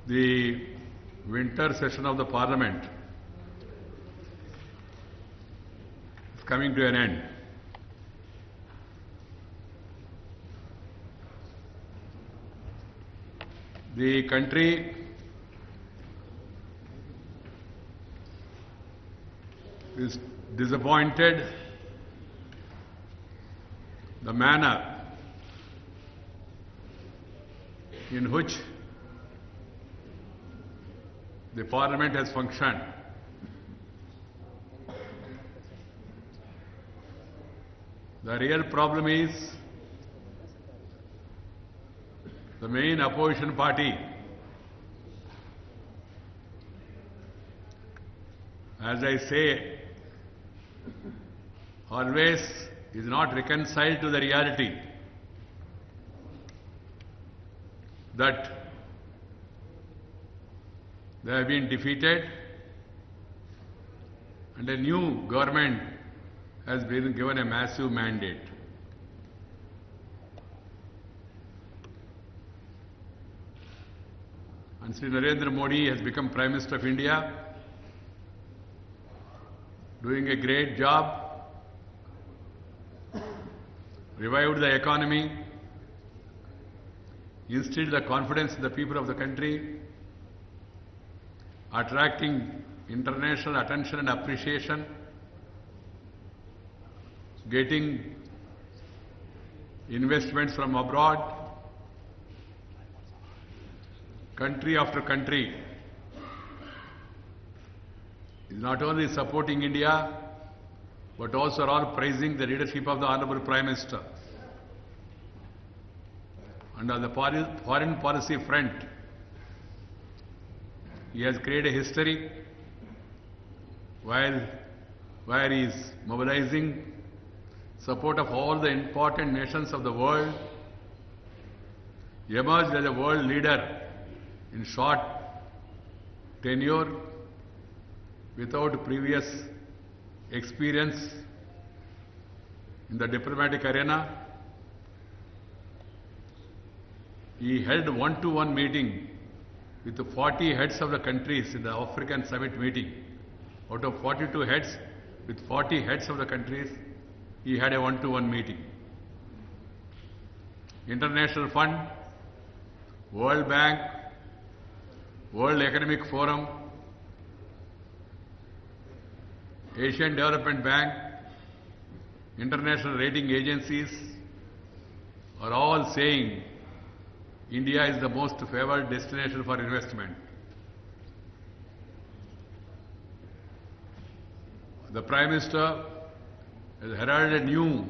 The winter session of the Parliament is coming to an end. The country is disappointed the manner in which the Parliament has functioned. The real problem is the main opposition party as I say, always is not reconciled to the reality that they have been defeated and a new government has been given a massive mandate. And Sri Narendra Modi has become Prime Minister of India, doing a great job, revived the economy, instilled the confidence in the people of the country, attracting international attention and appreciation, getting investments from abroad. Country after country is not only supporting India, but also are all praising the leadership of the Honorable Prime Minister. And on the foreign policy front, he has created a history where he is mobilizing support of all the important nations of the world. He emerged as a world leader in short tenure without previous experience in the diplomatic arena. He held one-to-one meeting with the 40 heads of the countries in the African Summit meeting. Out of 42 heads, with 40 heads of the countries, he had a one-to-one meeting. International Fund, World Bank, World Economic Forum, Asian Development Bank, international rating agencies are all saying India is the most favored destination for investment. The Prime Minister has heralded a new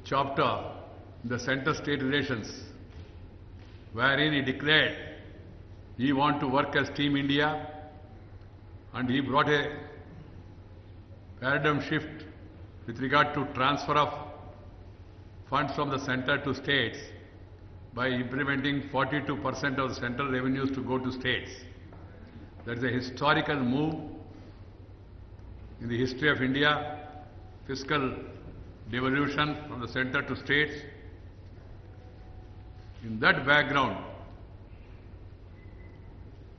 chapter in the center-state relations, wherein he declared he wants to work as Team India, and he brought a paradigm shift with regard to transfer of funds from the center to states by implementing 42% of the central revenues to go to states. That is a historical move in the history of India, fiscal devolution from the center to states. In that background,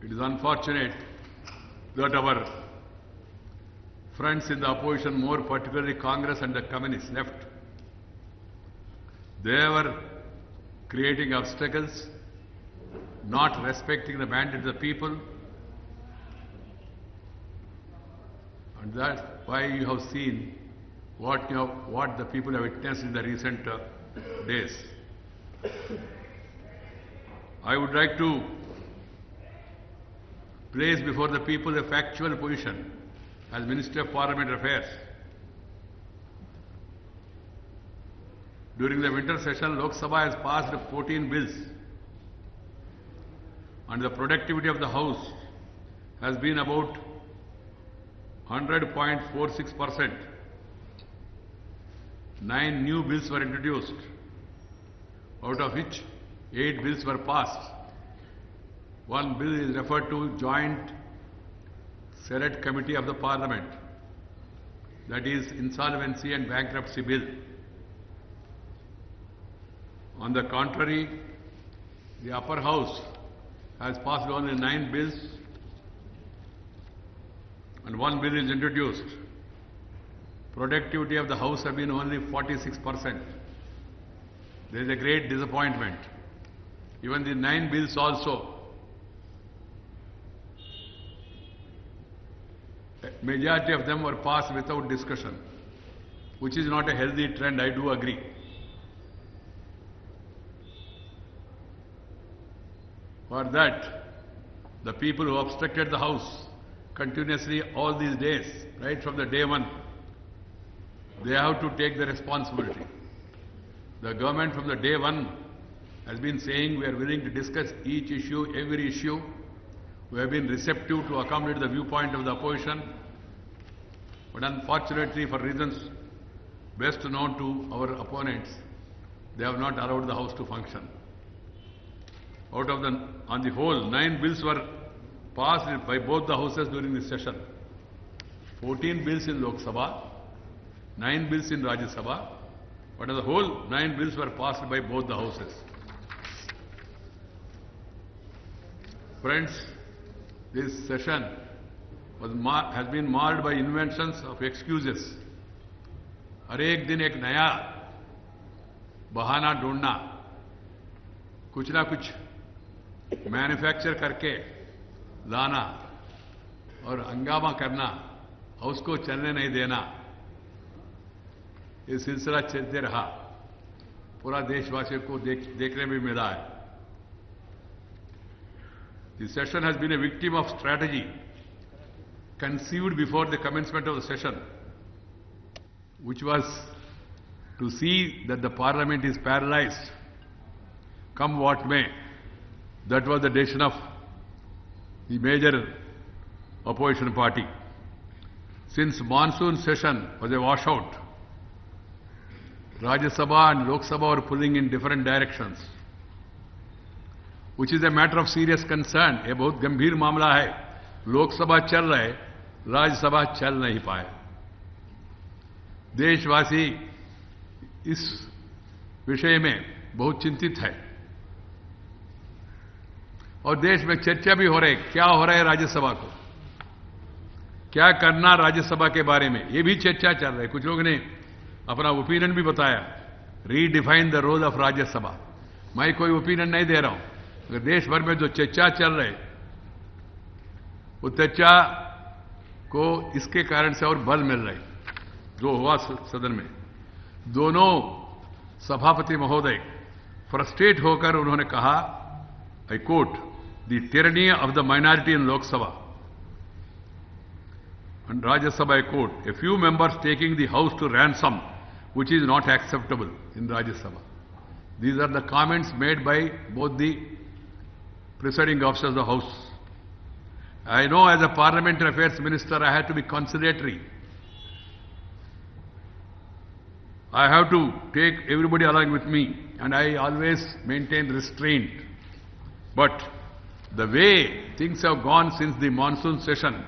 it is unfortunate that our friends in the opposition, more particularly Congress and the Communist left, they were creating obstacles, not respecting the mandate of the people, and that's why you have seen what the people have witnessed in the recent days. I would like to place before the people a factual position as Minister of Parliamentary Affairs. During the winter session, Lok Sabha has passed 14 bills, and the productivity of the House has been about 100.46%. 9 new bills were introduced, out of which 8 bills were passed. One bill is referred to Joint Select Committee of the Parliament, that is Insolvency and Bankruptcy Bill. On the contrary, the upper house has passed only 9 bills and 1 bill is introduced. Productivity of the House has been only 46%. There is a great disappointment. Even the 9 bills also, majority of them were passed without discussion, which is not a healthy trend, I do agree. For that, the people who obstructed the House continuously all these days, right from the day one, they have to take the responsibility. The government from the day one has been saying we are willing to discuss each issue, every issue. We have been receptive to accommodate the viewpoint of the opposition. But unfortunately, for reasons best known to our opponents, they have not allowed the House to function. On the whole, 9 bills were passed by both the houses during this session. 14 bills in Lok Sabha, 9 bills in Rajya Sabha, but as a whole, 9 bills were passed by both the houses. Friends, this session has been marred by inventions of excuses. हर एक दिन एक नया बहाना ढूंढना, कुछ ना कुछ manufacture करके लाना और हंगामा करना, हाउस को चलने नहीं देना, ये सिलसिला चलते रहा। पूरा देशवासियों को देखने में मिला है। The session has been a victim of strategy conceived before the commencement of the session, which was to see that the parliament is paralyzed, come what may. That was the decision of the major opposition party. Since monsoon session was a washout, Rajya Sabha and Lok Sabha were pulling in different directions, which is a matter of serious concern. ये बहुत गंभीर मामला है। लोक सभा चल रहे, राज्यसभा चल नहीं पाए। देशवासी इस विषय में बहुत चिंतित है और देश में चर्चा भी हो रही है, क्या हो रहा है राज्यसभा को, क्या करना राज्यसभा के बारे में, ये भी चर्चा चल रही है। कुछ लोगों ने अपना ओपिनियन भी बताया, redefine the role of Rajya Sabha. मैं कोई ओपिनियन नहीं दे रहा हूं, अगर देश भर में जो चर्चा चल रही वो चर्चा को इसके कारण से और बल मिल रही। जो हुआ सदन में, दोनों सभापति महोदय फ्रस्ट्रेट होकर उन्होंने कहा, I quote, the tyranny of the minority in Lok Sabha and Rajya Sabha, I quote, a few members taking the house to ransom, which is not acceptable in Rajya Sabha. These are the comments made by both the presiding officers of the House. I know as a Parliamentary Affairs Minister I have to be conciliatory. I have to take everybody along with me, and I always maintain restraint. But the way things have gone since the monsoon session,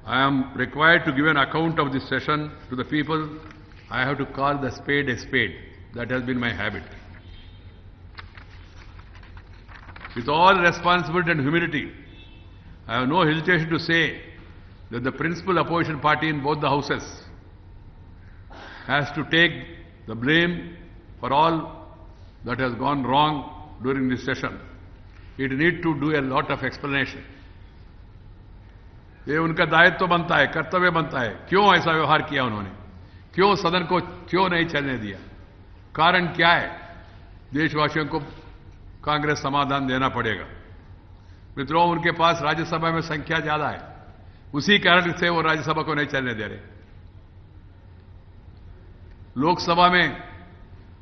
I am required to give an account of this session to the people. I have to call the spade a spade. That has been my habit. With all responsibility and humility, I have no hesitation to say that the principal opposition party in both the houses has to take the blame for all that has gone wrong during this session. It needs to do a lot of explanation. ये उनका दायित्व बनता है, कर्तव्य बनता है। क्यों ऐसा व्यवहार किया उन्होंने, क्यों सदन को क्यों नहीं चलने दिया, कारण क्या है, देशवासियों को कांग्रेस समाधान देना पड़ेगा। मित्रों, उनके पास राज्यसभा में संख्या ज्यादा है, उसी कारण से वो राज्यसभा को नहीं चलने दे रहे। लोकसभा में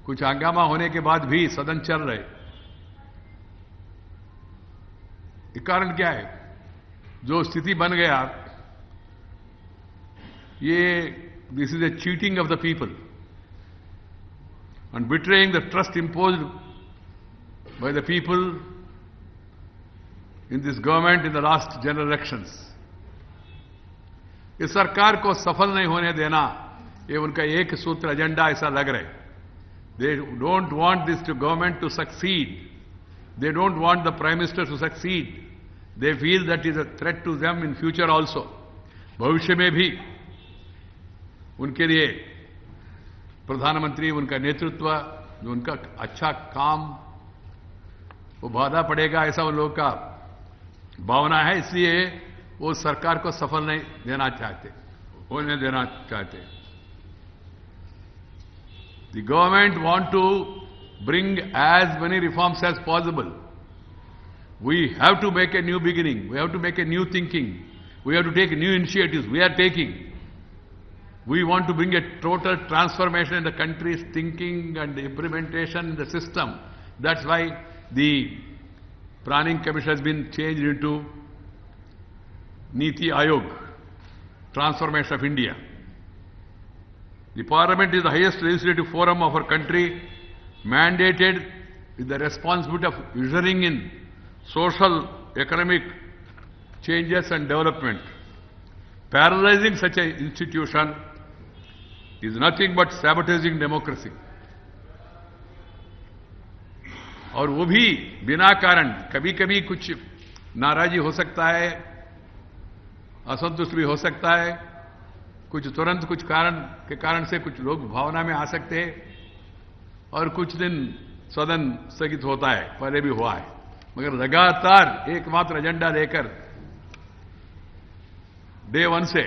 कुछ हंगामा होने के बाद भी सदन चल रहे, कारण क्या है, जो स्थिति बन गया, ये this is a cheating of the people and betraying the trust imposed by the people in this government in the last general elections. इस सरकार को सफल नहीं होने देना, ये उनका एक सूत्र एजेंडा ऐसा लग रहा है। They don't want this government to succeed. They don't want the Prime Minister to succeed. They feel that is a threat to them in future also. भविष्य में भी उनके लिए प्रधानमंत्री, उनका नेतृत्व, उनका अच्छा काम वो बाधा पड़ेगा, ऐसा उन लोगों का भावना है. इसलिए वो सरकार को सफल नहीं देना चाहते, होने देना चाहते. The government want to bring as many reforms as possible. We have to make a new beginning. We have to make a new thinking. We have to take new initiatives. We are taking. We want to bring a total transformation in the country's thinking and implementation in the system. That's why the Planning Commission has been changed into Niti Ayog, Transformation of India. The Parliament is the highest legislative forum of our country, mandated with the responsibility of ushering in social, economic changes and development. Paralyzing such an institution is nothing but sabotaging democracy. और वो भी बिना कारण, कभी कभी कुछ नाराजी हो सकता है, असंतुष्ट भी हो सकता है, कुछ तुरंत कुछ कारण के कारण से कुछ लोग भावना में आ सकते हैं और कुछ दिन सदन स्थगित होता है, पहले भी हुआ है. मगर लगातार एकमात्र एजेंडा लेकर डे 1 से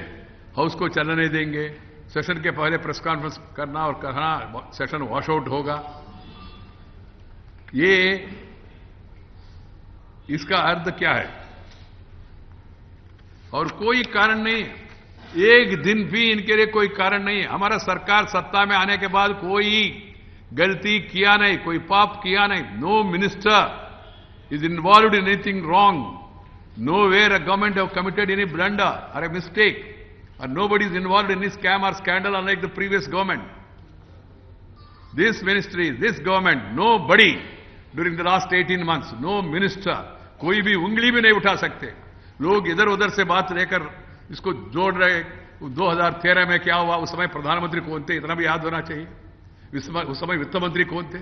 हाउस को चलने नहीं देंगे, सेशन के पहले प्रेस कॉन्फ्रेंस करना और कहना सेशन वॉश आउट होगा. ये इसका अर्थ क्या है? और कोई कारण नहीं, एक दिन भी इनके लिए कोई कारण नहीं है. हमारा सरकार सत्ता में आने के बाद कोई गलती किया नहीं, कोई पाप किया नहीं. No minister is involved in anything wrong. Nowhere a government have committed any blunder or a mistake, or nobody is involved in any scam or scandal unlike the previous government. This ministry, this government, nobody during the last 18 months, no minister, कोई भी उंगली भी नहीं उठा सकते. लोग इधर उधर से बात लेकर इसको जोड़ रहे. 2013 में क्या हुआ, उस समय प्रधानमंत्री कौन थे, इतना भी याद होना चाहिए. उस समय वित्त मंत्री कौन थे.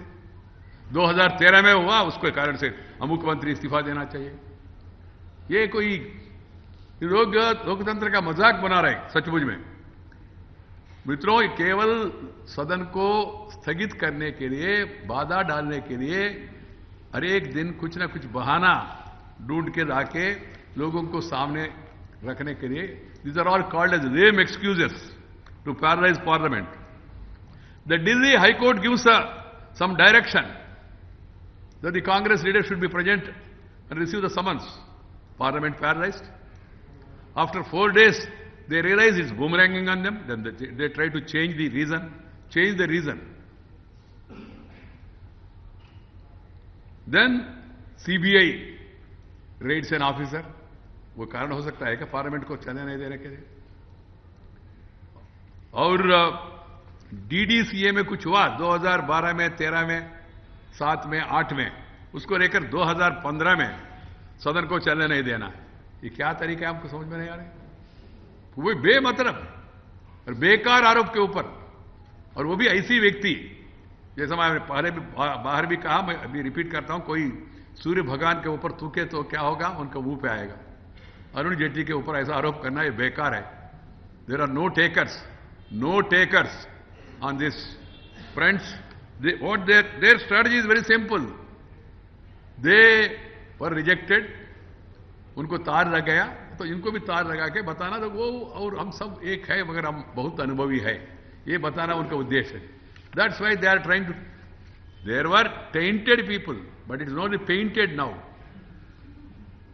2013 में हुआ, उसके कारण से अमुक मंत्री इस्तीफा देना चाहिए. ये कोई लोग लोकतंत्र का मजाक बना रहे सचमुच में. मित्रों, केवल सदन को स्थगित करने के लिए, बाधा डालने के लिए हर एक दिन कुछ ना कुछ बहाना ढूंढ के लाके लोगों को सामने रखने के लिए, these are all called as lame excuses to paralyze parliament. The Delhi High Court gives some direction that the Congress leaders should be present and receive the summons. Parliament paralyzed. After 4 days, they realize it's boomeranging on them. Then they try to change the reason. Then CBI raids an officer. वो कारण हो सकता है कि parliament को चलने नहीं देने के लिए. और DDCA में कुछ हुआ 2012 में, 13 में, 7 में, 8 में, उसको लेकर 2015 में सदन को चलने नहीं देना. ये क्या तरीका है, हमको समझ में नहीं आ रहा. वो बेमतलब और बेकार आरोप के ऊपर, और वो भी ऐसी व्यक्ति, जैसा मैं पहले भी बाहर भी कहा, मैं अभी रिपीट करता हूं, कोई सूर्य भगवान के ऊपर थूके तो क्या होगा, उनका मुंह पे आएगा. अरुण जेटली के ऊपर ऐसा आरोप करना ये बेकार है. There are no takers on this. Friends, what their strategy is very simple. They पर रिजेक्टेड, उनको तार लग गया, तो इनको भी तार लगा के बताना तो वो और हम सब एक है, मगर हम बहुत अनुभवी है, ये बताना उनका उद्देश्य है. That's why they are trying to. There were tainted people, but it is not painted now.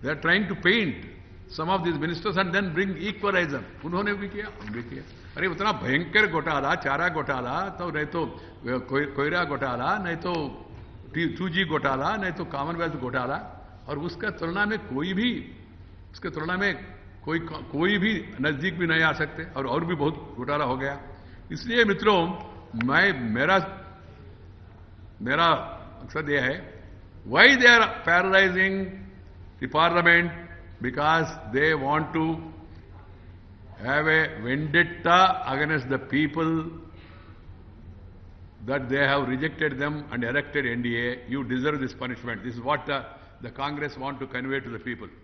They are trying to paint some of this ministers and then bring equaliser. उन्होंने भी किया, हम भी किया. अरे उतना भयंकर घोटाला, चारा घोटाला, तो नहीं तो कोयरा घोटाला, नहीं तो 2G घोटाला, नहीं तो कॉमनवेल्थ घोटाला, और उसका तुलना में कोई भी नजदीक भी नहीं आ सकते, और भी बहुत घोटाला हो गया. इसलिए मित्रों, मेरा मकसद यह है, why they are paralysing the parliament, because they want to have a vendetta against the people that they have rejected them and erected NDA. You deserve this punishment. This is what the Congress want to convey to the people.